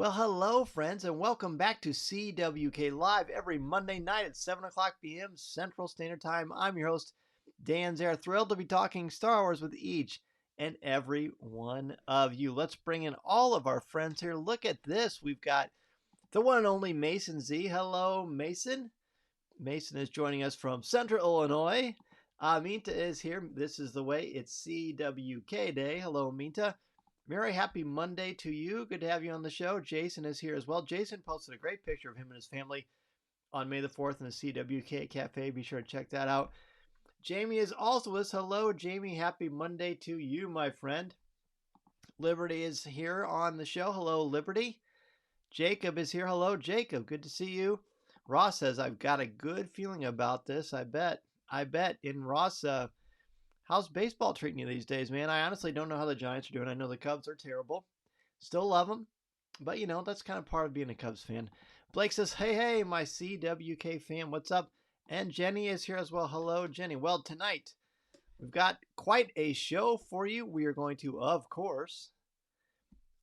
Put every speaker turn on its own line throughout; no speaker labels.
Well, hello, friends, and welcome back to CWK Live every Monday night at 7 o'clock p.m. Central Standard Time. I'm your host, Dan Zare, thrilled to be talking Star Wars with each and every one of you. Let's bring in all of our friends here. Look at this. We've got the one and only Mason Z. Hello, Mason. Mason is joining us from Central Illinois. Minta is here. This is the way. It's CWK Day. Hello, Minta. Mary, happy Monday to you. Good to have you on the show. Jason is here as well. Jason posted a great picture of him and his family on May the 4th in the CWK Cafe. Be sure to check that out. Jamie is also with us. Hello, Jamie. Happy Monday to you, my friend. Liberty is here on the show. Hello, Liberty. Jacob is here. Hello, Jacob. Good to see you. Ross says, I've got a good feeling about this. I bet. In Ross, how's baseball treating you these days, man? I honestly don't know how the Giants are doing. I know the Cubs are terrible. Still love them. But, that's kind of part of being a Cubs fan. Blake says, hey, my CWK fan, what's up? And Jenny is here as well. Hello, Jenny. Well, tonight, we've got quite a show for you. We are going to, of course,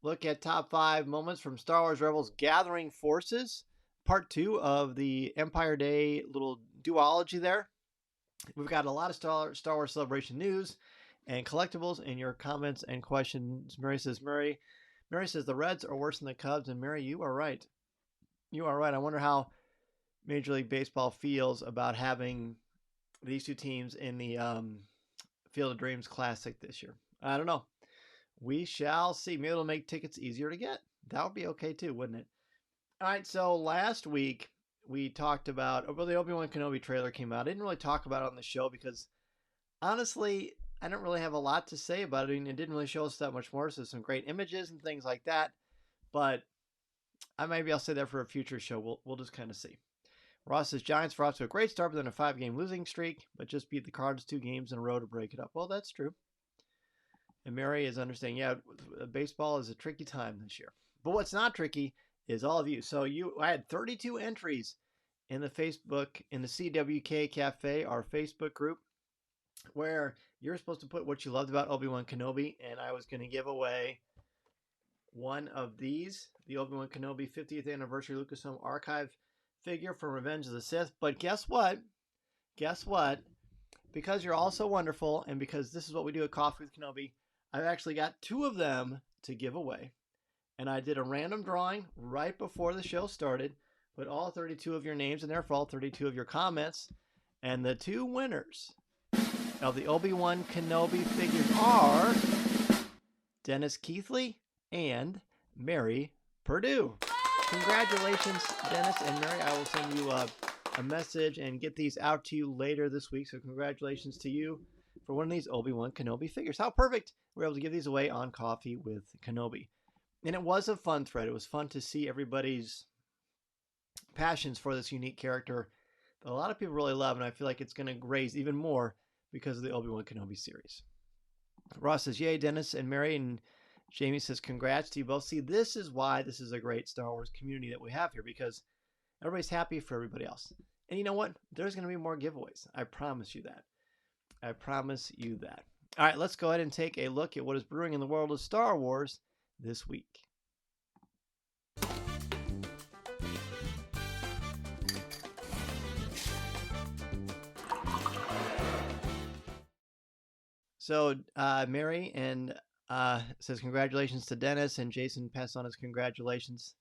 look at top 5 moments from Star Wars Rebels Gathering Forces. Part 2 of the Empire Day little duology there. We've got a lot of Star Wars Celebration news and collectibles and your comments and questions. Mary says the Reds are worse than the Cubs. And Mary, you are right. I wonder how Major League Baseball feels about having these two teams in the Field of Dreams Classic this year. I don't know. We shall see. Maybe it'll make tickets easier to get. That would be okay too, wouldn't it? All right, so last week we talked about, the Obi-Wan Kenobi trailer came out. I didn't really talk about it on the show because, honestly, I don't really have a lot to say about it. I mean, it didn't really show us that much more, so some great images and things like that. But maybe I'll say that for a future show. We'll just kind of see. Ross says, Giants were off to a great start, but then a 5-game losing streak, but just beat the Cards 2 games in a row to break it up. Well, that's true. And Mary is understanding, baseball is a tricky time this year. But what's not tricky is all of you. So I had 32 entries in the CWK Cafe, our Facebook group, where you're supposed to put what you loved about Obi-Wan Kenobi, and I was going to give away one of these, the Obi-Wan Kenobi 50th Anniversary Lucasfilm Archive figure from Revenge of the Sith. But guess what? Because you're all so wonderful, and because this is what we do at Coffee with Kenobi, I've actually got 2 of them to give away. And I did a random drawing right before the show started, put all 32 of your names in there for all 32 of your comments. And the 2 winners of the Obi-Wan Kenobi figures are Dennis Keithley and Mary Purdue. Congratulations, Dennis and Mary. I will send you a message and get these out to you later this week. So congratulations to you for one of these Obi-Wan Kenobi figures. How perfect. We're able to give these away on Coffee with Kenobi. And it was a fun thread. It was fun to see everybody's passions for this unique character that a lot of people really love, and I feel like it's going to raise even more because of the Obi-Wan Kenobi series. Ross says, yay, Dennis and Mary, and Jamie says, congrats to you both. See, this is why this is a great Star Wars community that we have here, because everybody's happy for everybody else. And you know what? There's going to be more giveaways. I promise you that. All right, let's go ahead and take a look at what is brewing in the world of Star Wars this week. So Mary and says congratulations to Dennis, and Jason passed on his congratulations.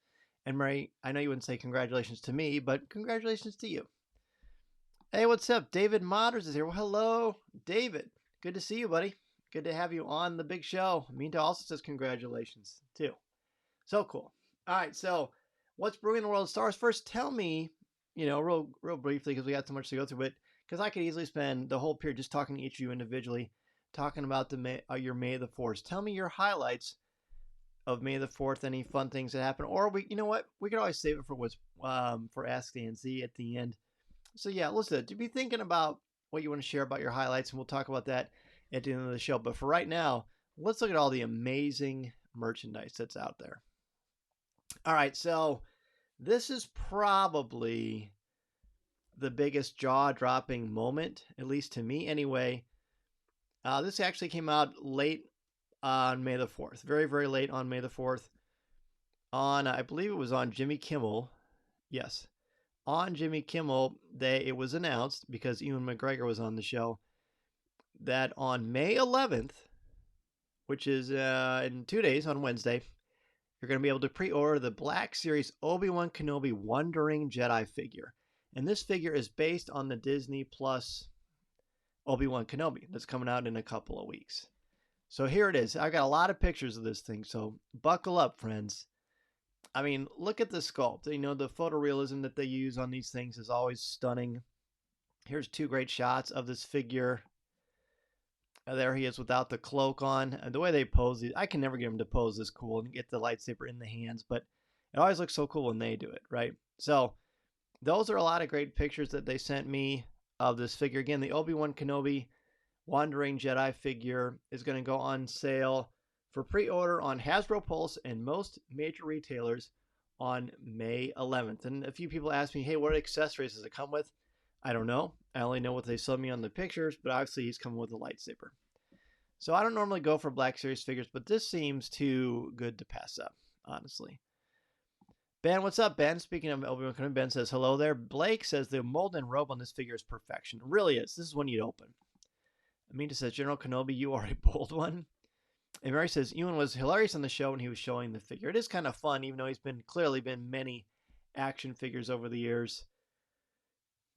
And Mary, I know you wouldn't say congratulations to me, but congratulations to you. Hey, what's up? David Motters is here. Well, hello, David. Good to see you, buddy. Good to have you on the big show. Minta also says congratulations, too. So cool. All right, so what's brewing in the world of Star Wars? First, tell me, real briefly, because we got so much to go through, but because I could easily spend the whole period just talking to each of you individually, talking about your May the 4th. Tell me your highlights of May the 4th, any fun things that happen, or we could always save it for Ask Dan Z at the end. So yeah, let's do it. Be thinking about what you want to share about your highlights, and we'll talk about that at the end of the show. But for right now, let's look at all the amazing merchandise that's out there. All right, so this is probably the biggest jaw-dropping moment, at least to me anyway. This actually came out late on May the 4th, very, very late on May the 4th. on, I believe it was on Jimmy Kimmel. Yes. On Jimmy Kimmel, it was announced, because Ewan McGregor was on the show, that on May 11th, which is in 2 days, on Wednesday, you're going to be able to pre-order the Black Series Obi-Wan Kenobi Wandering Jedi figure. And this figure is based on the Disney Plus Obi-Wan Kenobi that's coming out in a couple of weeks. So here it is. I got a lot of pictures of this thing, so buckle up, friends. I mean, look at the sculpt. You know, the photorealism that they use on these things is always stunning. Here's 2 great shots of this figure. There he is without the cloak on. And the way they pose these, I can never get them to pose this cool and get the lightsaber in the hands, but it always looks so cool when they do it, right? So those are a lot of great pictures that they sent me of this figure. Again, the Obi-Wan Kenobi Wandering Jedi figure is going to go on sale for pre-order on Hasbro Pulse and most major retailers on May 11th. And a few people asked me, hey, what accessories does it come with? I don't know. I only know what they showed me on the pictures, but obviously he's coming with a lightsaber. So I don't normally go for Black Series figures, but this seems too good to pass up, honestly. Ben, what's up, Ben? Speaking of Obi-Wan Kenobi, Ben says, hello there. Blake says the mold and robe on this figure is perfection. It really is. This is when you'd open. Aminta says, General Kenobi, you are a bold one. And Mary says, Ewan was hilarious on the show when he was showing the figure. It is kind of fun, even though he's clearly been many action figures over the years.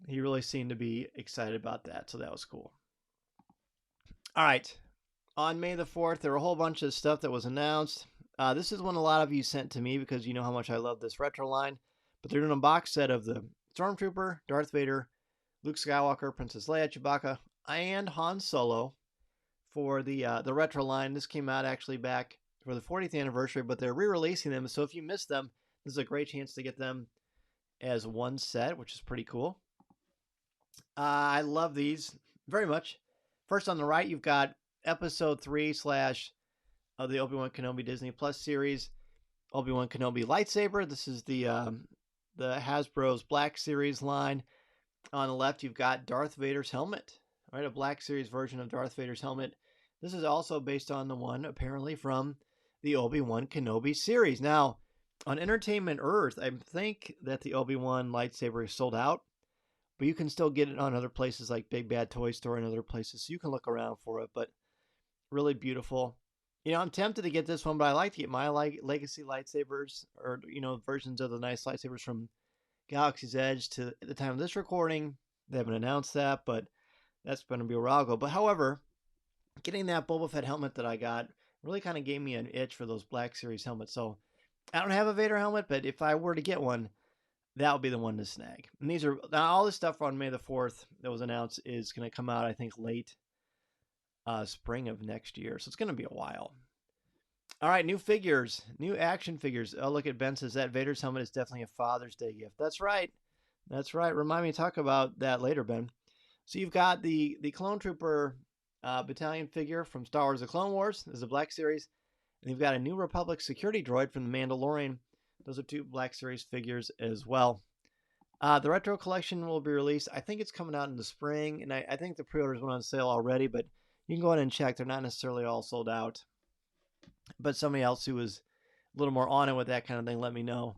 He really seemed to be excited about that, so that was cool. All right. On May the 4th, there were a whole bunch of stuff that was announced. This is one a lot of you sent to me because you know how much I love this retro line. But they're doing a box set of the Stormtrooper, Darth Vader, Luke Skywalker, Princess Leia, Chewbacca, and Han Solo for the retro line. This came out actually back for the 40th anniversary, but they're re-releasing them. So if you missed them, this is a great chance to get them as one set, which is pretty cool. I love these very much. First on the right, you've got Episode 3 / of the Obi-Wan Kenobi Disney Plus series, Obi-Wan Kenobi lightsaber. This is the Hasbro's Black Series line. On the left, you've got Darth Vader's helmet, right? A Black Series version of Darth Vader's helmet. This is also based on the one apparently from the Obi-Wan Kenobi series. Now, on Entertainment Earth, I think that the Obi-Wan lightsaber is sold out, but you can still get it on other places like Big Bad Toy Store and other places, so you can look around for it. But really beautiful. You know, I'm tempted to get this one, but I like to get my legacy lightsabers, or versions of the nice lightsabers from Galaxy's Edge. To at the time of this recording, they haven't announced that, but that's going to be a while ago. But however, getting that Boba Fett helmet that I got really kind of gave me an itch for those Black Series helmets. So I don't have a Vader helmet, but if I were to get one, that would be the one to snag. And these are all this stuff on May the 4th that was announced is going to come out, I think, late spring of next year. So it's going to be a while. All right, new figures, new action figures. Oh, look at Ben says that Vader's helmet is definitely a Father's Day gift. That's right. That's right. Remind me to talk about that later, Ben. So you've got the Clone Trooper battalion figure from Star Wars: The Clone Wars. This is a Black Series. And you've got a New Republic security droid from the Mandalorian. Those are 2 Black Series figures as well. The retro collection will be released. I think it's coming out in the spring, and I think the pre-orders went on sale already, but you can go ahead and check. They're not necessarily all sold out. But somebody else who was a little more on it with that kind of thing, let me know.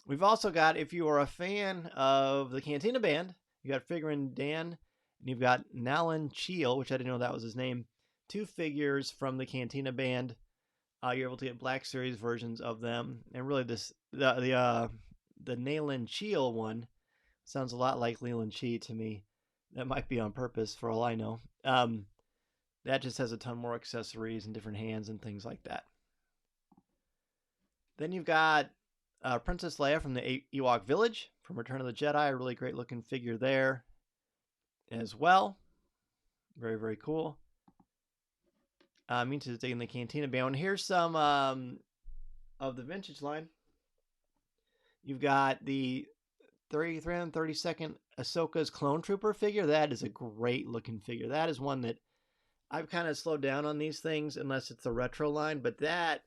We've also got, if you are a fan of the Cantina Band, you got Figurin Dan, and you've got Nalan Cheel, which I didn't know that was his name. 2 figures from the Cantina Band. You're able to get Black Series versions of them, and really the Nalan Cheel one sounds a lot like Leland Chi to me. That might be on purpose, for all I know. That just has a ton more accessories and different hands and things like that. Then you've got Princess Leia from the Ewok Village from Return of the Jedi. A really great looking figure there as well. Very, very cool. I'm into taking the Cantina Band. Here's some of the vintage line. You've got the 332nd Ahsoka's Clone Trooper figure. That is a great looking figure. That is one that I've kind of slowed down on these things unless it's the retro line, but that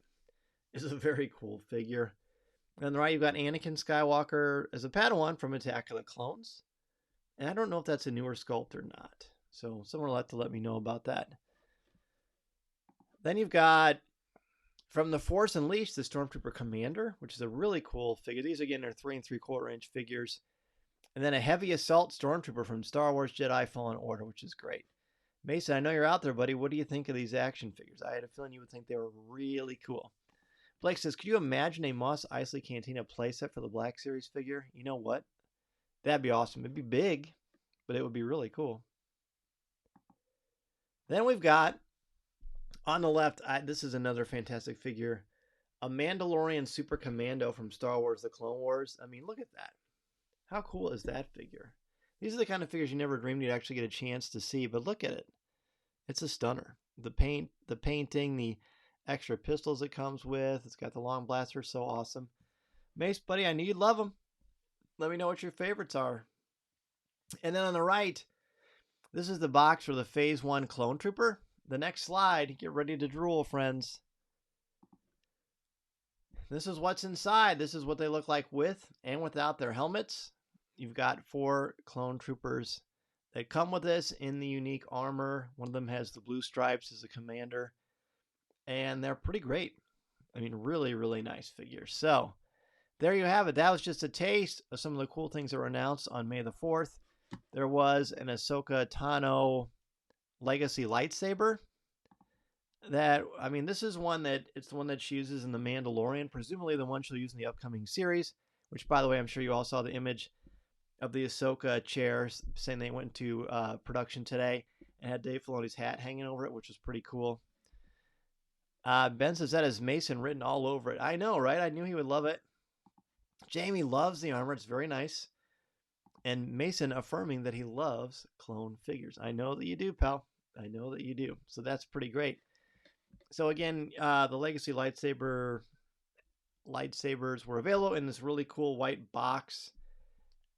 is a very cool figure. And on the right, you've got Anakin Skywalker as a Padawan from Attack of the Clones. And I don't know if that's a newer sculpt or not. So someone will have to let me know about that. Then you've got From the Force Unleashed, the Stormtrooper Commander, which is a really cool figure. These, again, are 3 3/4 inch figures. And then a Heavy Assault Stormtrooper from Star Wars Jedi Fallen Order, which is great. Mason, I know you're out there, buddy. What do you think of these action figures? I had a feeling you would think they were really cool. Blake says, could you imagine a Mos Eisley Cantina playset for the Black Series figure? You know what? That'd be awesome. It'd be big, but it would be really cool. Then we've got, on the left, this is another fantastic figure, a Mandalorian Super Commando from Star Wars The Clone Wars. I mean, look at that. How cool is that figure? These are the kind of figures you never dreamed you'd actually get a chance to see, but look at it. It's a stunner. The painting, the extra pistols it comes with. It's got the long blaster, so awesome. Mace, buddy, I knew you'd love them. Let me know what your favorites are. And then on the right, this is the box for the Phase 1 Clone Trooper. The next slide, get ready to drool, friends. This is what's inside. This is what they look like with and without their helmets. You've got 4 clone troopers that come with this in the unique armor. One of them has the blue stripes as a commander. And they're pretty great. I mean, really, really nice figures. So, there you have it. That was just a taste of some of the cool things that were announced on May the 4th. There was an Ahsoka Tano Legacy Lightsaber. That, I mean, this is one that, it's the one that she uses in The Mandalorian. Presumably the one she'll use in the upcoming series. Which, by the way, I'm sure you all saw the image of the Ahsoka chair saying they went to production today and had Dave Filoni's hat hanging over it, which was pretty cool. Ben says that is Mason written all over it. I know, right? I knew he would love it. Jamie loves the armor. It's very nice. And Mason affirming that he loves clone figures. I know that you do, pal. I know that you do. So that's pretty great. So again, the Legacy lightsabers were available in this really cool white box.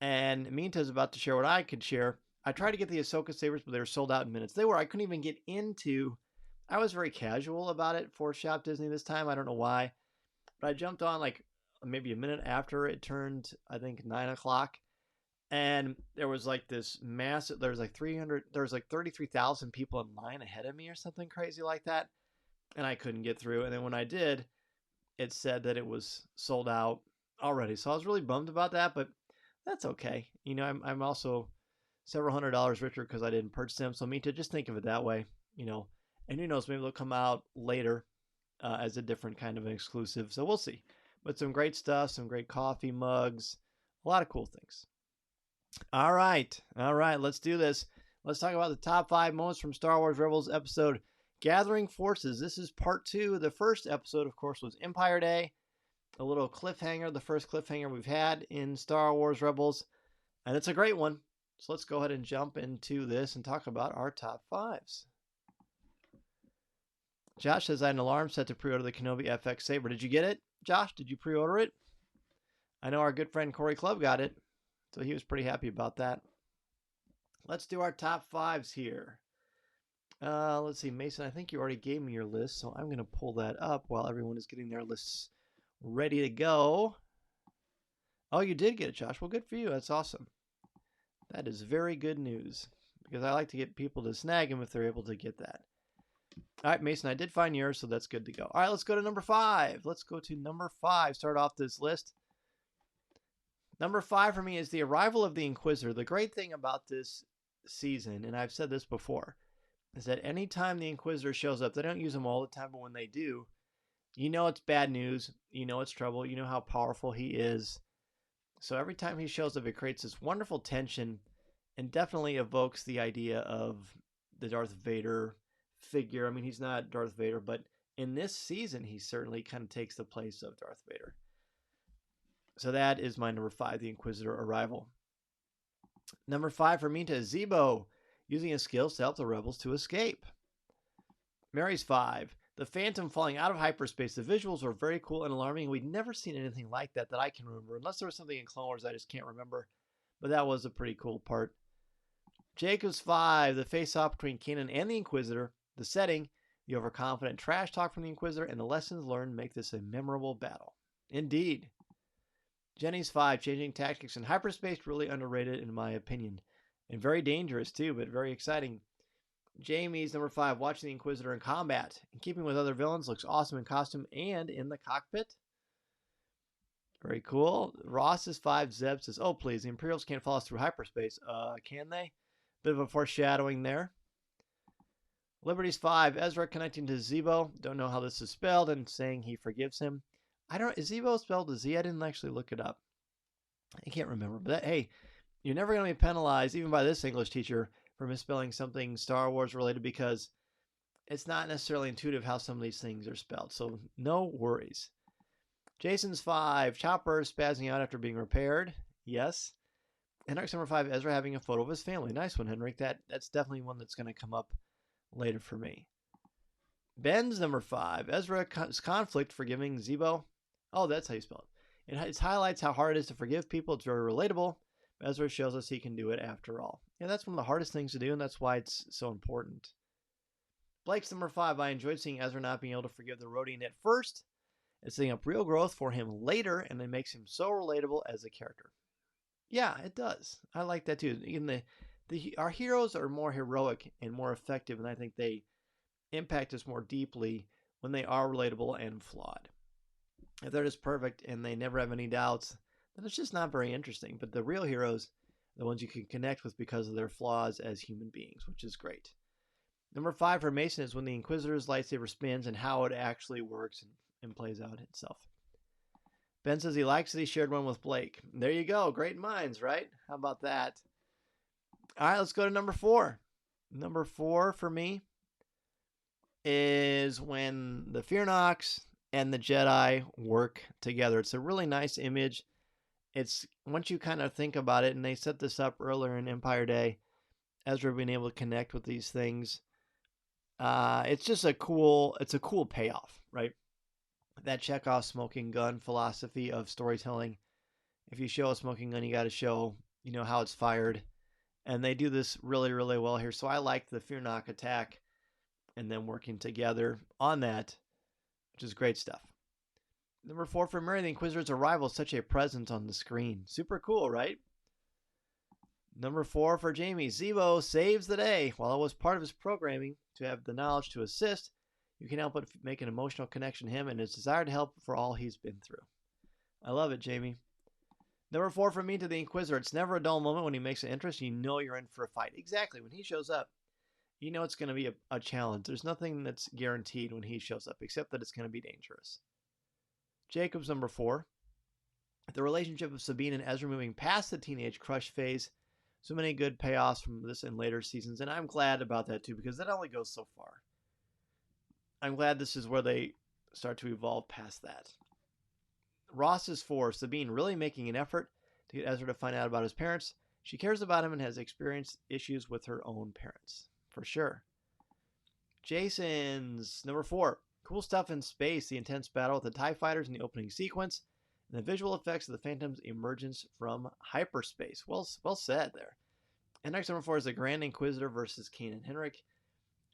And Minta's about to share what I could share. I tried to get the Ahsoka sabers, but they were sold out in minutes. I couldn't even get into. I was very casual about it for Shop Disney this time. I don't know why. But I jumped on like maybe a minute after it turned, I think, 9 o'clock. And there was like this massive, there was like 33,000 people in line ahead of me or something crazy like that. And I couldn't get through. And then when I did, it said that it was sold out already. So I was really bummed about that, but that's okay. You know, I'm also several $100s richer because I didn't purchase them. So Mita, just think of it that way, you know. And who knows, maybe they'll come out later as a different kind of an exclusive. So we'll see. But some great stuff, some great coffee mugs, a lot of cool things. All right, let's do this. Let's talk about the top 5 moments from Star Wars Rebels episode Gathering Forces. This is part 2. The first episode, of course, was Empire Day. A little cliffhanger, the first cliffhanger we've had in Star Wars Rebels. And it's a great one. So let's go ahead and jump into this and talk about our top 5s. Josh says I had an alarm set to pre-order the Kenobi FX Saber. Did you get it, Josh? Did you pre-order it? I know our good friend Corey Club got it. So he was pretty happy about that. Let's do our top 5s here. Let's see, Mason, I think you already gave me your list, so I'm going to pull that up while everyone is getting their lists ready to go. Oh, you did get it, Josh. Well, good for you. That's awesome. That is very good news because I like to get people to snag them if they're able to get that. All right, Mason, I did find yours, so that's good to go. All right, let's go to number 5. Let's go to number 5. Start off this list. Number 5 for me is the arrival of the Inquisitor. The great thing about this season, and I've said this before, is that anytime the Inquisitor shows up, they don't use him all the time, but when they do, you know it's bad news. You know it's trouble. You know how powerful he is. So every time he shows up, it creates this wonderful tension and definitely evokes the idea of the Darth Vader figure. I mean, he's not Darth Vader, but in this season, he certainly kind of takes the place of Darth Vader. So that is my number 5, the Inquisitor arrival. Number 5 for me is Zebo, using his skills to help the rebels to escape. Mary's 5, the Phantom falling out of hyperspace. The visuals were very cool and alarming. We'd never seen anything like that I can remember, unless there was something in Clone Wars I just can't remember. But that was a pretty cool part. Jacob's 5, the face-off between Kanan and the Inquisitor. The setting, the overconfident trash talk from the Inquisitor, and the lessons learned make this a memorable battle. Indeed. Jenny's 5, changing tactics in hyperspace, really underrated in my opinion. And very dangerous too, but very exciting. Jamie's number 5, watching the Inquisitor in combat. In keeping with other villains, looks awesome in costume and in the cockpit. Very cool. Ross's 5, Zeb says, oh, please, the Imperials can't follow us through hyperspace. Can they? Bit of a foreshadowing there. Liberty's 5, Ezra connecting to Zebo. Don't know how this is spelled and saying he forgives him. Is Zebo spelled a Z? I didn't actually look it up. I can't remember. But hey, you're never going to be penalized, even by this English teacher, for misspelling something Star Wars related, because it's not necessarily intuitive how some of these things are spelled. So no worries. Jason's 5, Chopper spazzing out after being repaired. Yes. Henrik's number 5, Ezra having a photo of his family. Nice one, Henrik. That's definitely one that's going to come up later for me. Ben's number 5, Ezra's conflict forgiving Zebo. Oh, that's how you spell it. It highlights how hard it is to forgive people. It's very relatable. Ezra shows us he can do it after all. Yeah, that's one of the hardest things to do, and that's why it's so important. Blake's number 5, I enjoyed seeing Ezra not being able to forgive the Rodian at first. It's setting up real growth for him later, and it makes him so relatable as a character. Yeah, it does. I like that too. Our heroes are more heroic and more effective, and I think they impact us more deeply when they are relatable and flawed. If they're just perfect and they never have any doubts, then it's just not very interesting. But the real heroes, the ones you can connect with because of their flaws as human beings, which is great. Number 5 for Mason is when the Inquisitor's lightsaber spins and how it actually works and plays out itself. Ben says he likes that he shared one with Blake. There you go. Great minds, right? How about that? All right, let's go to number 4. Number 4 for me is when the Fearnox and the Jedi work together. It's a really nice image. It's once you kind of think about it, and they set this up earlier in Empire Day, Ezra being able to connect with these things. It's just a cool payoff, right? That Chekhov smoking gun philosophy of storytelling. If you show a smoking gun, you got to show, how it's fired. And they do this really, really well here. So I like the Fearnock attack and them working together on that, which is great stuff. Number 4 for Mary, the Inquisitor's arrival is such a presence on the screen. Super cool, right? Number 4 for Jamie, Zebo saves the day. While it was part of his programming to have the knowledge to assist, you can help but make an emotional connection to him and his desire to help for all he's been through. I love it, Jamie. Number 4 for me to the Inquisitor. It's never a dull moment when he makes an entrance. You know you're in for a fight. Exactly. When he shows up, you know it's going to be a challenge. There's nothing that's guaranteed when he shows up, except that it's going to be dangerous. Jacob's number 4. The relationship of Sabine and Ezra moving past the teenage crush phase. So many good payoffs from this in later seasons, and I'm glad about that too, because that only goes so far. I'm glad this is where they start to evolve past that. Ross is 4. Sabine really making an effort to get Ezra to find out about his parents. She cares about him and has experienced issues with her own parents, for sure. Jason's number 4. Cool stuff in space, the intense battle with the TIE fighters in the opening sequence, and the visual effects of the Phantom's emergence from hyperspace. Well said there. And next number 4 is the Grand Inquisitor versus Kanan. Henrik,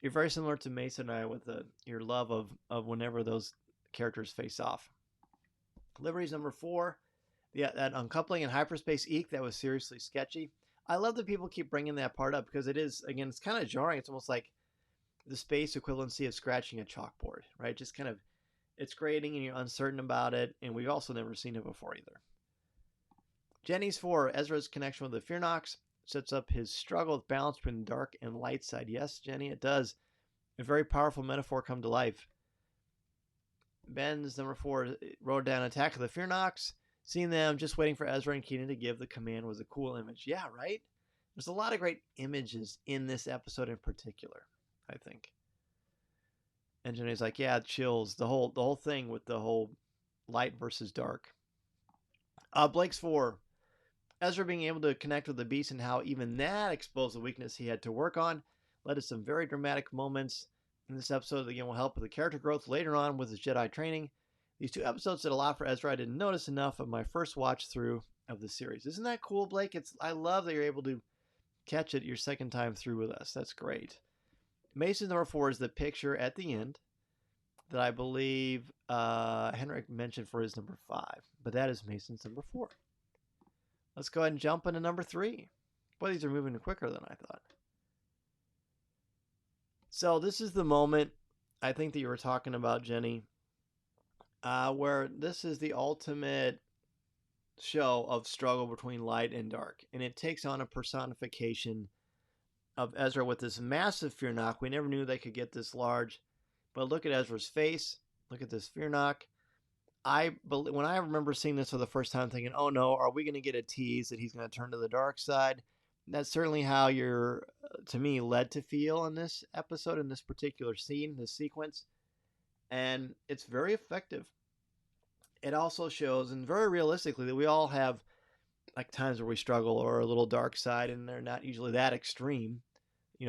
you're very similar to Mason and I with your love of whenever those characters face off. Liberty's number 4. Yeah, that uncoupling in hyperspace eek, that was seriously sketchy. I love that people keep bringing that part up because it is, again, it's kind of jarring. It's almost like the space equivalency of scratching a chalkboard, right? Just kind of, it's grating and you're uncertain about it, and we've also never seen it before either. Jenny's 4. Ezra's connection with the Fearnox sets up his struggle with balance between the dark and light side. Yes, Jenny, it does. A very powerful metaphor come to life. Ben's number 4 wrote down Attack of the Fearnox. Seeing them just waiting for Ezra and Kanan to give the command was a cool image. Yeah, right? There's a lot of great images in this episode in particular, I think. And Jenny's like, yeah, chills. The whole thing with the whole light versus dark. Blake's 4. Ezra being able to connect with the beast and how even that exposed the weakness he had to work on led to some very dramatic moments in this episode that again will help with the character growth later on with his Jedi training. These 2 episodes did a lot for Ezra. I didn't notice enough of my first watch through of the series. Isn't that cool, Blake? I love that you're able to catch it your second time through with us. That's great. Mason's number 4 is the picture at the end that I believe Henrik mentioned for his number 5. But that is Mason's number 4. Let's go ahead and jump into number 3. Boy, these are moving quicker than I thought. So this is the moment I think that you were talking about, Jenny, where this is the ultimate show of struggle between light and dark, and it takes on a personification of Ezra with this massive fear knock. We never knew they could get this large, but look at Ezra's face. Look at this fear knock. When I remember seeing this for the first time, thinking, "Oh no, are we going to get a tease that he's going to turn to the dark side?" That's certainly how you're, to me, led to feel in this episode, in this particular scene, this sequence, and it's very effective. It also shows, and very realistically, that we all have like times where we struggle or a little dark side, and they're not usually that extreme,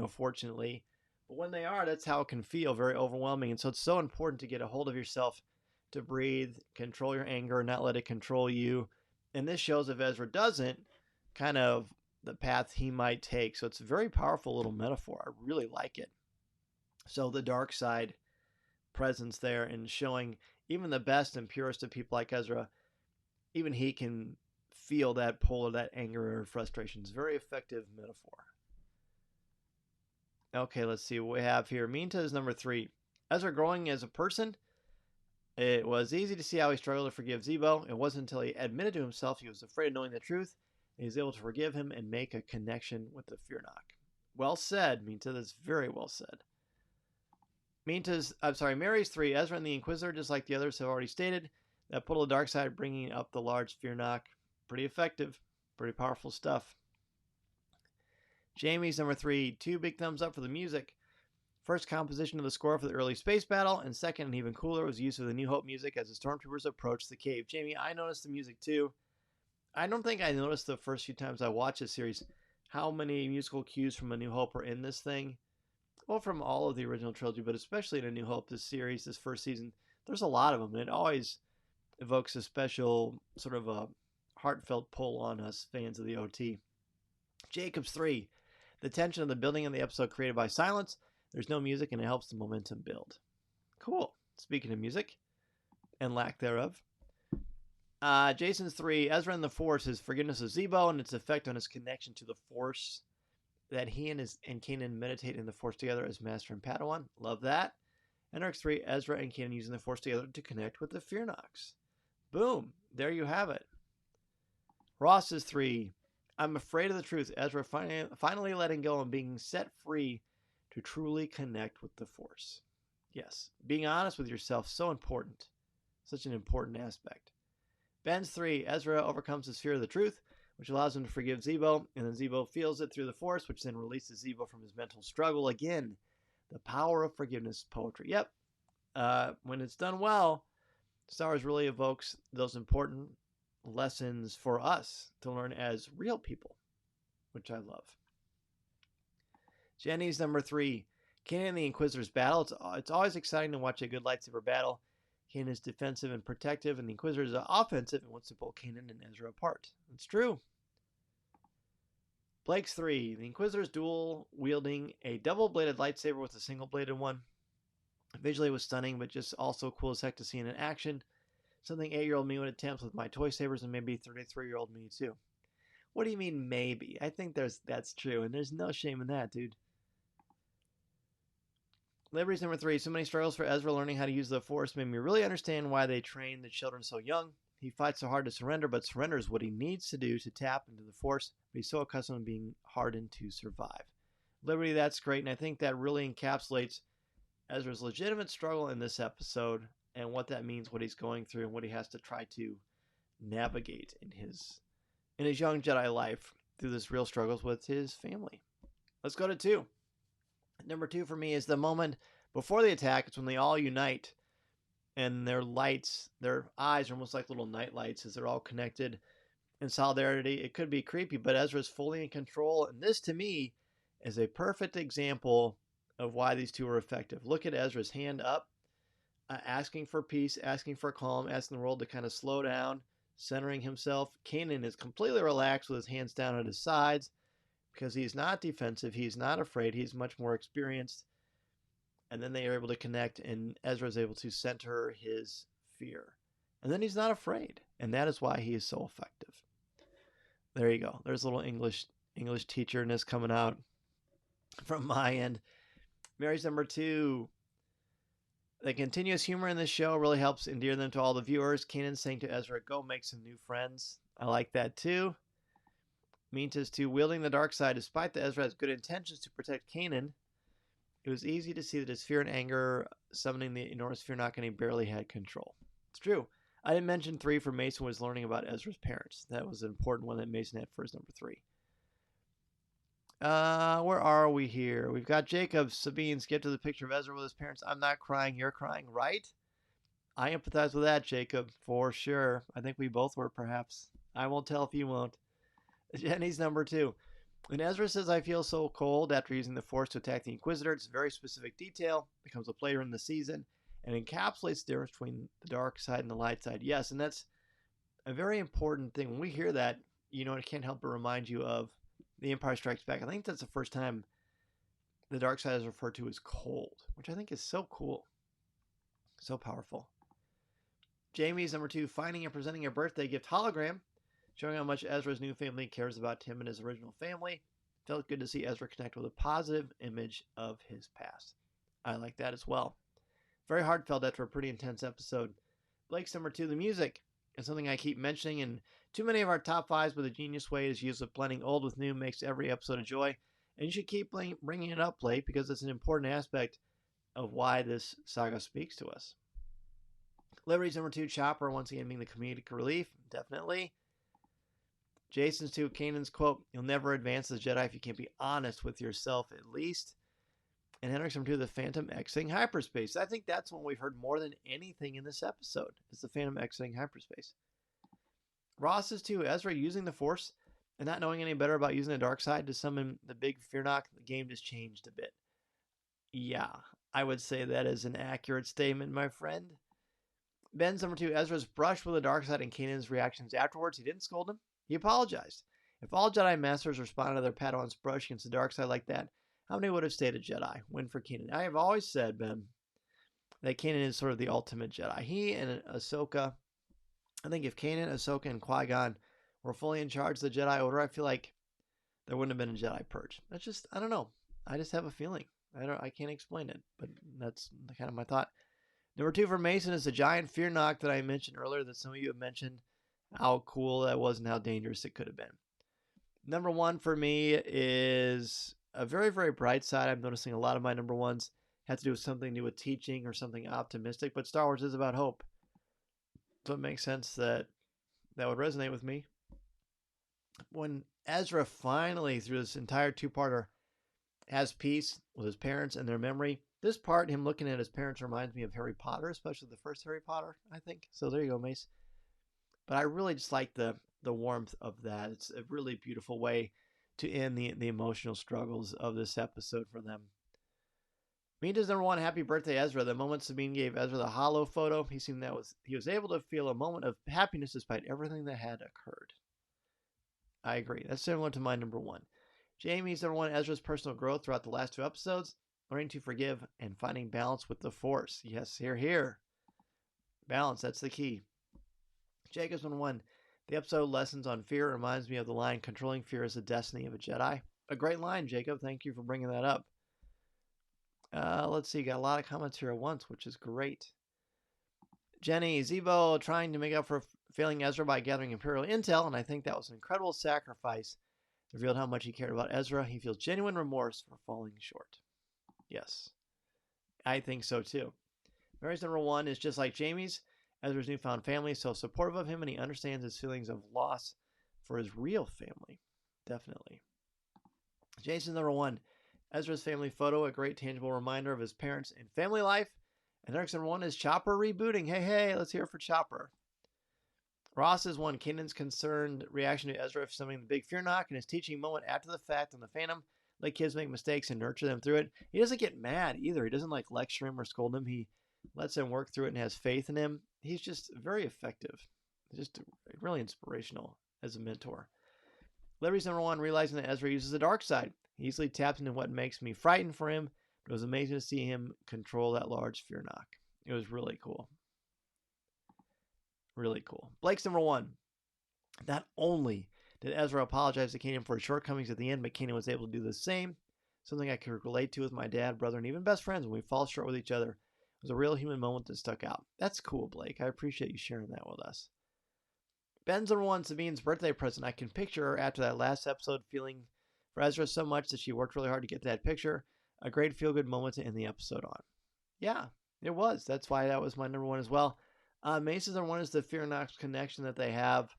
fortunately. But when they are, that's how it can feel, very overwhelming. And so it's so important to get a hold of yourself, to breathe, control your anger, not let it control you. And this shows if Ezra doesn't, kind of the path he might take. So it's a very powerful little metaphor. I really like it. So the dark side presence there, and showing even the best and purest of people like Ezra, even he can feel that pull of that anger or frustration. It's a very effective metaphor. Okay, let's see what we have here. Minta is number 3. Ezra growing as a person. It was easy to see how he struggled to forgive Zebo. It wasn't until he admitted to himself he was afraid of knowing the truth, and he was able to forgive him and make a connection with the fear knock. Well said, Minta. That's very well said. Mary's 3. Ezra and the Inquisitor, just like the others have already stated, that pull of the dark side, bringing up the large fear knock. Pretty effective. Pretty powerful stuff. Jamie's number 3. 2 big thumbs up for the music. First, composition of the score for the early space battle, and second, and even cooler, was use of the New Hope music as the stormtroopers approached the cave. Jamie, I noticed the music too. I don't think I noticed the first few times I watched this series how many musical cues from A New Hope are in this thing. Well, from all of the original trilogy, but especially in A New Hope, this series, this first season, there's a lot of them, and it always evokes a special sort of a heartfelt pull on us fans of the OT. Jacob's 3. The tension of the building in the episode created by silence. There's no music, and it helps the momentum build. Cool. Speaking of music and lack thereof. Jason's 3. Ezra and the Force, his forgiveness of Zebo and its effect on his connection to the Force. That he and Kanan meditate in the Force together as Master and Padawan. Love that. And Eric's 3. Ezra and Kanan using the Force together to connect with the fear knocks. Boom. There you have it. Ross's 3. I'm afraid of the truth. Ezra finally letting go and being set free to truly connect with the Force. Yes, being honest with yourself, so important. Such an important aspect. Ben's 3. Ezra overcomes his fear of the truth, which allows him to forgive Zebo, and then Zebo feels it through the Force, which then releases Zebo from his mental struggle. Again, the power of forgiveness poetry. Yep. When it's done well, Star Wars really evokes those important lessons for us to learn as real people, which I love. Jenny's number 3. Kanan and the Inquisitor's battle. It's always exciting to watch a good lightsaber battle. Kanan is defensive and protective, and the Inquisitor is offensive and wants to pull Kanan and Ezra apart. It's true. Blake's 3. The Inquisitor's dual wielding a double-bladed lightsaber with a single-bladed one. Visually it was stunning, but just also cool as heck to see in action. Something 8-year-old me would attempt with my toy sabers, and maybe 33-year-old me too. What do you mean maybe? I think that's true, and there's no shame in that, dude. Liberty's number 3. So many struggles for Ezra learning how to use the Force made me really understand why they train the children so young. He fights so hard to surrender, but surrender is what he needs to do to tap into the Force. But he's so accustomed to being hardened to survive. Liberty, that's great, and I think that really encapsulates Ezra's legitimate struggle in this episode and what that means, what he's going through, and what he has to try to navigate in his young Jedi life through this real struggles with his family. Let's go to 2. Number 2 for me is the moment before the attack. It's when they all unite and their eyes are almost like little night lights as they're all connected in solidarity. It could be creepy, but Ezra's fully in control. And this to me is a perfect example of why these two are effective. Look at Ezra's hand up, asking for peace, asking for calm, asking the world to kind of slow down, centering himself. Kanan is completely relaxed with his hands down at his sides, because he's not defensive, he's not afraid, he's much more experienced. And then they are able to connect, and Ezra is able to center his fear. And then he's not afraid, and that is why he is so effective. There you go. There's a little English teacherness coming out from my end. Mary's number 2. The continuous humor in this show really helps endear them to all the viewers. Kanan saying to Ezra, go make some new friends. I like that too. Minta's 2. Wielding the dark side. Despite that Ezra has good intentions to protect Kanan, it was easy to see that his fear and anger summoning the enormous fear knock, and he barely had control. It's true. I didn't mention 3 for Mason was learning about Ezra's parents. That was an important one that Mason had for his number 3. Where are we here? We've got Jacob. Sabine skip to the picture of Ezra with his parents. I'm not crying, you're crying, right? I empathize with that, Jacob, for sure. I think we both were, perhaps. I won't tell if you won't. Jenny's number 2. When Ezra says, I feel so cold after using the Force to attack the Inquisitor, it's a very specific detail. It comes up later in the season and encapsulates the difference between the dark side and the light side. Yes, and that's a very important thing. When we hear that, it can't help but remind you of The Empire Strikes Back. I think that's the first time the dark side is referred to as cold, which I think is so cool. So powerful. Jamie's number 2, finding and presenting a birthday gift hologram, showing how much Ezra's new family cares about him and his original family. Felt good to see Ezra connect with a positive image of his past. I like that as well. Very heartfelt after a pretty intense episode. Blake's number 2, the music. It's something I keep mentioning, and too many of our top 5s with a genius way is used with blending old with new makes every episode a joy. And you should keep bringing it up, Blake, because it's an important aspect of why this saga speaks to us. Liberty's number 2, Chopper, once again being the comedic relief, definitely. Jason's 2, Kanan's quote, you'll never advance as Jedi if you can't be honest with yourself at least. And Henrik's number 2, the Phantom exiting hyperspace. I think that's one we've heard more than anything in this episode, is the Phantom exiting hyperspace. Ross's 2, Ezra using the Force and not knowing any better about using the dark side to summon the big fear knock. The game just changed a bit. Yeah, I would say that is an accurate statement, my friend. Ben's number 2, Ezra's brush with the dark side and Kanan's reactions afterwards. He didn't scold him. He apologized. If all Jedi Masters responded to their Padawans' brush against the dark side like that, how many would have stayed a Jedi? Win for Kanan. I have always said, Ben, that Kanan is sort of the ultimate Jedi. He and Ahsoka, I think if Kanan, Ahsoka, and Qui-Gon were fully in charge of the Jedi Order, I feel like there wouldn't have been a Jedi purge. That's just, I don't know. I just have a feeling. I can't explain it, but that's kind of my thought. Number 2 for Mason is the giant fear knock that I mentioned earlier that some of you have mentioned how cool that was and how dangerous it could have been. Number 1 for me is a very, very bright side. I'm noticing a lot of my number 1s have to do with something new with teaching or something optimistic, but Star Wars is about hope. So it makes sense that would resonate with me. When Ezra finally, through this entire 2-parter, has peace with his parents and their memory, this part, him looking at his parents, reminds me of Harry Potter, especially the first Harry Potter, I think. So there you go, Mace. But I really just like the warmth of that. It's a really beautiful way to end the emotional struggles of this episode for them. Minta's number 1, happy birthday, Ezra. The moment Sabine gave Ezra the hollow photo, he seemed he was able to feel a moment of happiness despite everything that had occurred. I agree. That's similar to my number 1. Jamie's number 1, Ezra's personal growth throughout the last 2 episodes, learning to forgive and finding balance with the Force. Yes, here. Balance, that's the key. Jacob's number 1, the episode Lessons on Fear reminds me of the line, controlling fear is the destiny of a Jedi. A great line, Jacob. Thank you for bringing that up. Let's see, got a lot of comments here at once, which is great. Jenny, Zebo trying to make up for failing Ezra by gathering Imperial intel, and I think that was an incredible sacrifice. It revealed how much he cared about Ezra. He feels genuine remorse for falling short. Yes, I think so too. Mary's number 1 is just like Jamie's. Ezra's newfound family is so supportive of him, and he understands his feelings of loss for his real family. Definitely. Jason's number 1, Ezra's family photo, a great tangible reminder of his parents and family life. And Eric's number 1 is Chopper rebooting. Hey, let's hear it for Chopper. Ross's 1, Kanan's concerned reaction to Ezra for summoning the big fear knock and his teaching moment after the fact on the Phantom. Let kids make mistakes and nurture them through it. He doesn't get mad either. He doesn't lecture him or scold him. He lets him work through it and has faith in him. He's just very effective. Just really inspirational as a mentor. Liberty's number 1, realizing that Ezra uses the dark side. He easily taps into what makes me frightened for him. It was amazing to see him control that large fear knock. It was really cool. Really cool. Blake's number 1. Not only did Ezra apologize to Kanan for his shortcomings at the end, but Kanan was able to do the same. something I could relate to with my dad, brother, and even best friends when we fall short with each other. It was a real human moment that stuck out. That's cool, Blake. I appreciate you sharing that with us. Ben's the one Sabine's birthday present. I can picture her after that last episode feeling for Ezra so much that she worked really hard to get that picture. A great feel-good moment to end the episode on. Yeah, it was. That's why that was my number one as well. Mason's number one is the Fear Nox connection that they have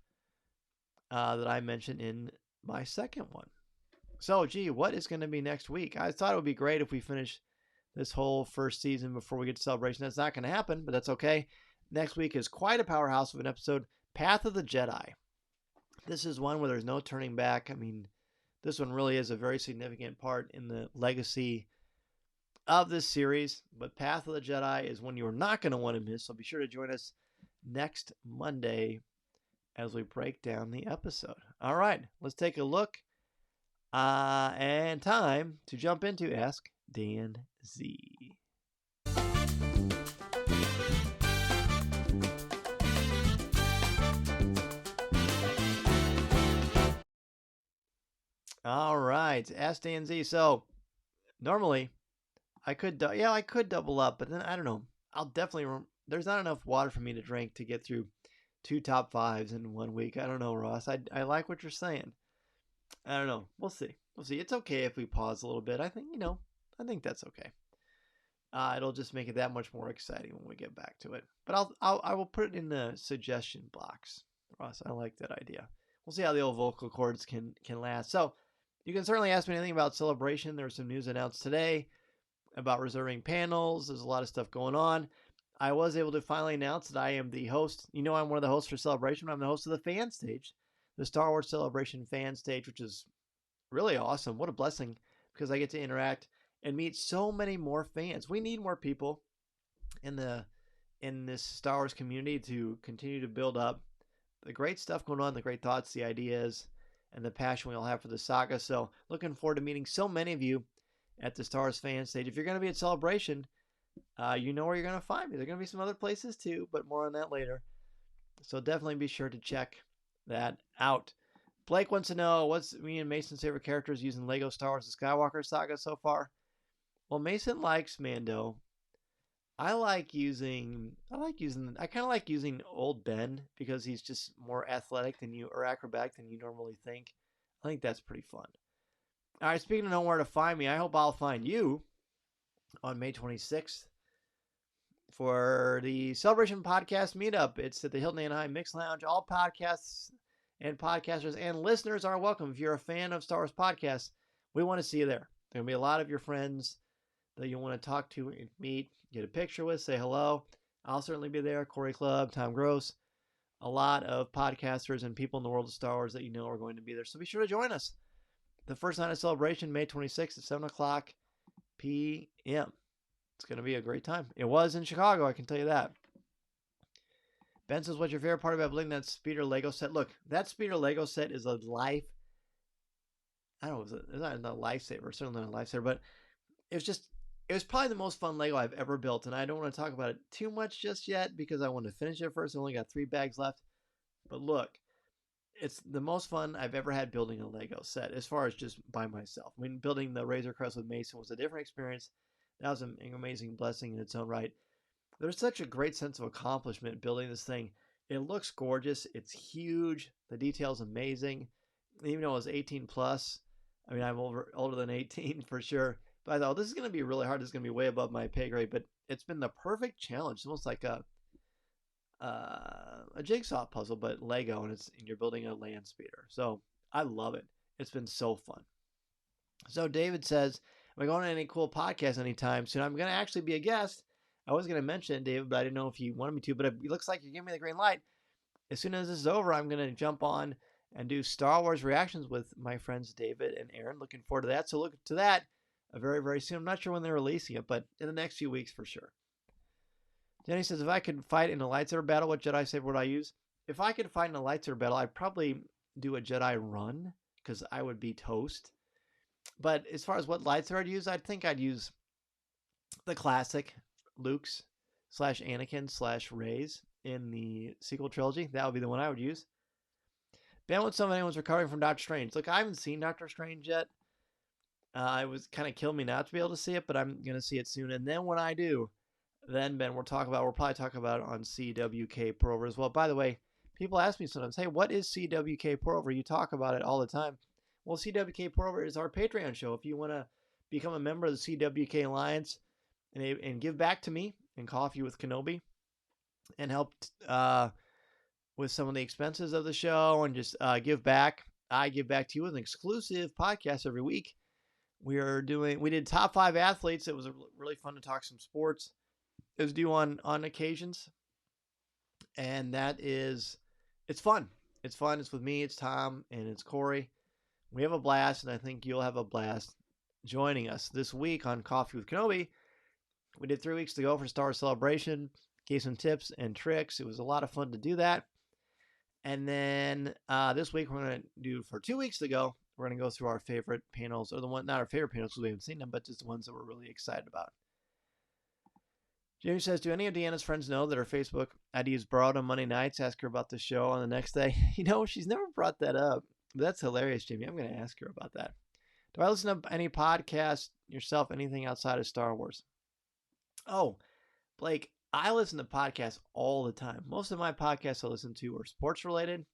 that I mentioned in my second one. So, gee, what is going to be next week? I thought it would be great if we finish this whole first season before we get to Celebration. That's not going to happen, but that's okay. Next week is quite a powerhouse of an episode, Path of the Jedi. This is one where there's no turning back. I mean, this one really is a very significant part in the legacy of this series. But Path of the Jedi is one you are not going to want to miss, so be sure to join us next Monday as we break down the episode. All right, let's take a look. And time to jump into Ask Dan Z. All right, Ask Dan Z. So normally I could double up, but then I don't know. I'll definitely there's not enough water for me to drink to get through 2 top 5s in 1 week. I don't know, Ross. I like what you're saying. I don't know. We'll see. It's okay if we pause a little bit. I think that's okay. It'll just make it that much more exciting when we get back to it. But I will put it in the suggestion box, Ross. I like that idea. We'll see how the old vocal cords can last. So you can certainly ask me anything about Celebration. There was some news announced today about reserving panels. There's a lot of stuff going on. I was able to finally announce that I am the host. I'm one of the hosts for Celebration. I'm the host of the fan stage, the Star Wars Celebration fan stage, which is really awesome. What a blessing, because I get to interact and meet so many more fans. We need more people in this Star Wars community to continue to build up the great stuff going on, the great thoughts, the ideas, and the passion we all have for the saga. So looking forward to meeting so many of you at the Star Wars fan stage. If you're going to be at Celebration, you know where you're going to find me. There are going to be some other places too, but more on that later. So definitely be sure to check that out. Blake wants to know, what's me and Mason's favorite characters using Lego Star Wars The Skywalker Saga so far? Well, Mason likes Mando. I kind of like using old Ben because he's just more athletic than you, or acrobatic than you normally think. I think that's pretty fun. All right, speaking of knowing where to find me, I hope I'll find you on May 26th for the Celebration Podcast Meetup. It's at the Hilton Anaheim Mix Lounge. All podcasts and podcasters and listeners are welcome. If you're a fan of Star Wars podcasts, we want to see you there. There will be a lot of your friends that you want to talk to and meet, get a picture with, say hello. I'll certainly be there. Corey Clubb, Tom Gross, a lot of podcasters and people in the world of Star Wars that you know are going to be there. So be sure to join us. The first night of Celebration, May 26th at 7 o'clock p.m. It's going to be a great time. It was in Chicago, I can tell you that. Ben says, what's your favorite part about building that speeder Lego set? Look, that speeder Lego set is a life. I don't know, it's not a lifesaver, certainly not a lifesaver, but it was probably the most fun Lego I've ever built, and I don't want to talk about it too much just yet because I want to finish it first. I only got 3 bags left. But look, it's the most fun I've ever had building a Lego set as far as just by myself. I mean, building the Razor Crest with Mason was a different experience. That was an amazing blessing in its own right. There's such a great sense of accomplishment building this thing. It looks gorgeous. It's huge. The detail's amazing. Even though it was 18 plus, I mean, I'm older than 18 for sure. But I thought, this is going to be really hard. This is going to be way above my pay grade. But it's been the perfect challenge. It's almost like a jigsaw puzzle, but Lego, and you're building a land speeder. So I love it. It's been so fun. So David says, am I going to any cool podcast anytime soon? I'm going to actually be a guest. I was going to mention it, David, but I didn't know if you wanted me to. But it looks like you're giving me the green light. As soon as this is over, I'm going to jump on and do Star Wars reactions with my friends David and Aaron. Looking forward to that. So look to that very, very soon. I'm not sure when they're releasing it, but in the next few weeks for sure. Jenny says, if I could fight in a lightsaber battle, what Jedi saber would I use? If I could fight in a lightsaber battle, I'd probably do a Jedi run because I would be toast. But as far as what lightsaber I'd use, I think I'd use the classic Luke's / Anakin / Rey's in the sequel trilogy. That would be the one I would use. Ben would some anyone's recovering from Doctor Strange. Look, I haven't seen Doctor Strange yet. It was kind of killed me not to be able to see it, but I'm going to see it soon. And then when I do, then Ben, we'll probably talk about it on CWK Pour Over as well. By the way, people ask me sometimes, hey, what is CWK Pour Over? You talk about it all the time. Well, CWK Pour Over is our Patreon show. If you want to become a member of the CWK Alliance and give back to me and Coffee with Kenobi and help with some of the expenses of the show and just give back, I give back to you with an exclusive podcast every week. We did top 5 athletes. It was really fun to talk some sports. It was due on occasions. And it's fun. It's fun. It's with me, it's Tom, and it's Corey. We have a blast, and I think you'll have a blast joining us this week on Coffee with Kenobi. We did 3 weeks to go for Star Wars Celebration. Gave some tips and tricks. It was a lot of fun to do that. And then this week we're going to do for 2 weeks to go. We're going to go through our favorite panels, or not our favorite panels because we haven't seen them, but just the ones that we're really excited about. Jamie says, do any of Deanna's friends know that her Facebook ID is borrowed on Monday nights? Ask her about the show on the next day. She's never brought that up. But that's hilarious, Jamie. I'm going to ask her about that. Do I listen to any podcasts yourself, anything outside of Star Wars? Oh, Blake, I listen to podcasts all the time. Most of my podcasts I listen to are sports related.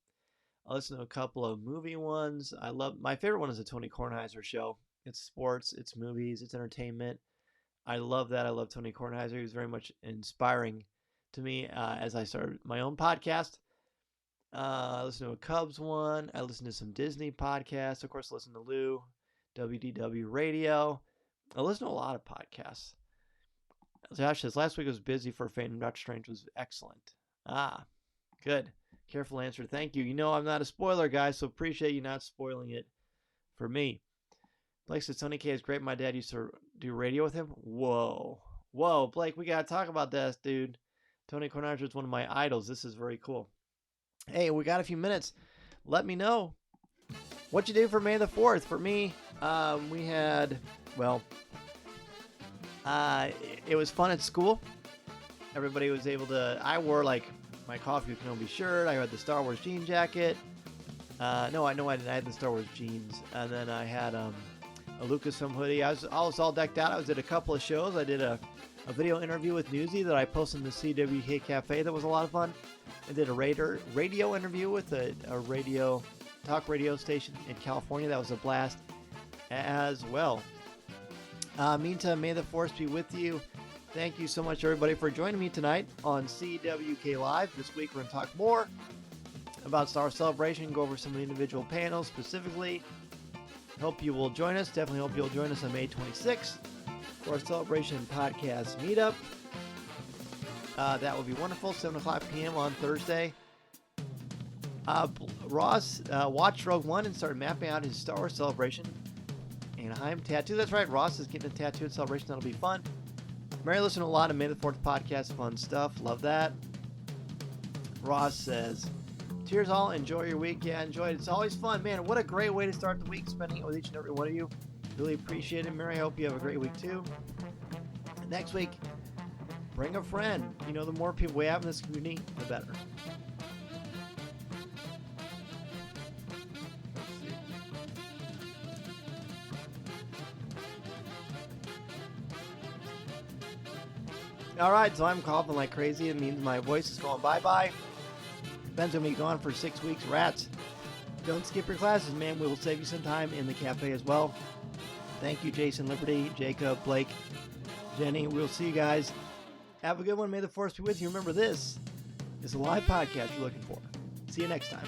I listen to a couple of movie ones. My favorite one is the Tony Kornheiser show. It's sports, it's movies, it's entertainment. I love that. I love Tony Kornheiser. He was very much inspiring to me as I started my own podcast. I listen to a Cubs one. I listen to some Disney podcasts. Of course, I listen to Lou, WDW Radio. I listen to a lot of podcasts. Josh says, last week was busy for Fame. Doctor Strange was excellent. Good. Careful answer. Thank you. I'm not a spoiler guy, so appreciate you not spoiling it for me. Blake says, Tony K is great. My dad used to do radio with him. Whoa, Blake, we got to talk about this, dude. Tony Kornheiser is one of my idols. This is very cool. Hey, we got a few minutes. Let me know what you do for May the 4th. For me, we had, it was fun at school. Everybody was able to, I wore my Coffee with Kenobi shirt. I had the Star Wars jean jacket. No, I know I didn't. I had the Star Wars jeans. And then I had a Lucasfilm hoodie. I was all decked out. I was at a couple of shows. I did a video interview with Newsy that I posted in the CWK Cafe. That was a lot of fun. I did a radio interview with a talk radio station in California. That was a blast as well. Meantime, may the force be with you. Thank you so much, everybody, for joining me tonight on CWK Live. This week, we're going to talk more about Star Wars Celebration, go over some of the individual panels specifically. Hope you will join us. Definitely hope you'll join us on May 26th for our Celebration Podcast Meetup. That will be wonderful. 7 o'clock p.m. on Thursday. Ross watched Rogue One and started mapping out his Star Wars Celebration Anaheim tattoo. That's right. Ross is getting a tattoo at Celebration. That'll be fun. Mary listened to a lot of May the 4th podcast. Fun stuff. Love that. Ross says, cheers all. Enjoy your week. Yeah, enjoy it. It's always fun. Man, what a great way to start the week, spending it with each and every one of you. Really appreciate it, Mary. I hope you have a great week, too. And next week, bring a friend. The more people we have in this community, the better. All right, so I'm coughing like crazy. It means my voice is going bye-bye. Ben's going to be gone for 6 weeks. Rats. Don't skip your classes, man. We will save you some time in the cafe as well. Thank you, Jason, Liberty, Jacob, Blake, Jenny. We'll see you guys. Have a good one. May the force be with you. Remember, this is a live podcast you're looking for. See you next time.